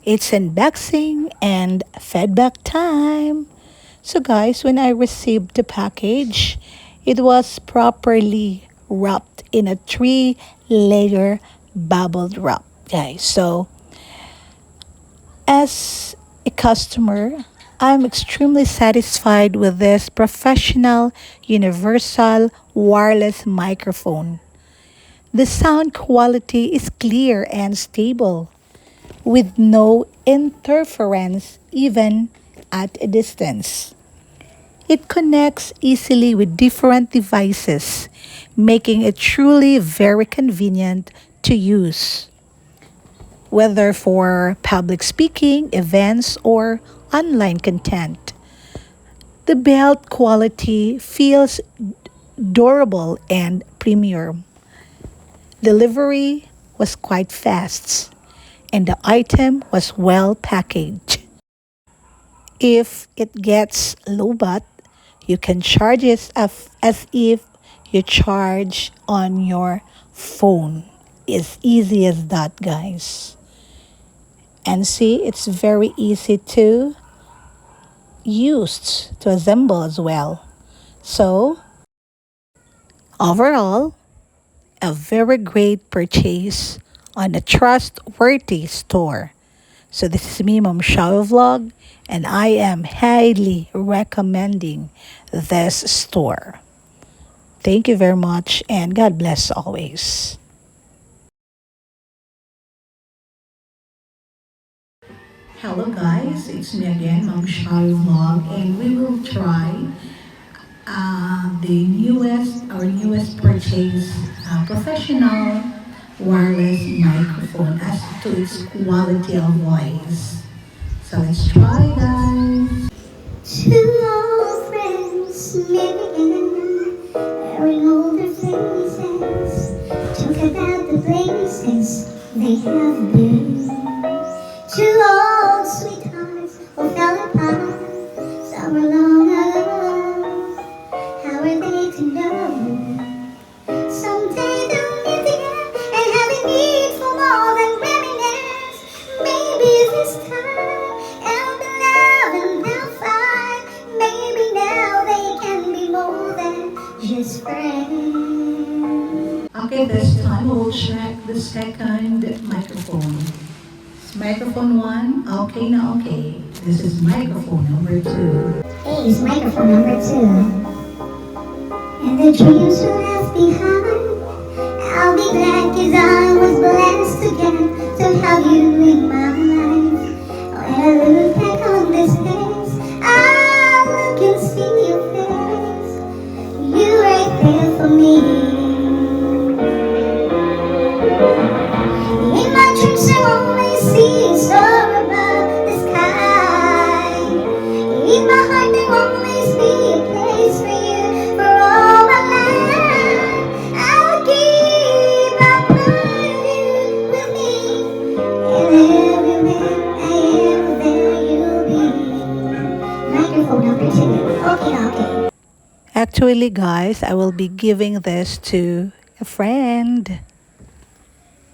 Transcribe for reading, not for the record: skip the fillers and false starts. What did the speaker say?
It's unboxing and feedback time. So guys, when I received the package, it was properly wrapped in a 3-layer bubble wrap, guys. So as a customer, I'm extremely satisfied with this professional universal wireless microphone. The sound quality is clear and stable, with no interference even at a distance. It connects easily with different devices, making it truly very convenient to use, whether for public speaking, events, or online content. The build quality feels durable and premium. Delivery was quite fast, and the item was well packaged. If it gets low bat, you can charge it as if you charge on your phone. It's easy as that, guys. And see, it's very easy to use, to assemble as well. So, overall, a very great purchase on a trustworthy store. So this is me, Mom Shawie Vlog, and I am highly recommending this store. Thank you very much, and God bless always. Hello guys, it's me again, Mom Shawie Vlog, and we will try our newest purchase, professional wireless microphone as to its quality of voice. So let's try, guys. Two old friends met again, wearing older faces, talk about the places they have been. Two old sweethearts who fell apart somewhere long ago. How are they to know? Someday they'll meet again and have a need for more than reminiscence. Maybe this time they'll be love and they'll find. Maybe now they can be more than just friends. Okay, this time we'll check the second microphone. It's microphone 1. Okay, now okay. This is microphone number 2. Hey, it's microphone number 2. And the dreams you left behind, I'll be glad 'cause I was blessed again to have you in my life. When I look back on this days, I look and see your face. You right there for me. In my dreams I always see a star above the sky. In my heart there will always be a place for you for all my life. I'll keep my part of you with me, and everywhere I am, there you'll be. Microphone number 2. Okay. Actually, guys, I will be giving this to a friend.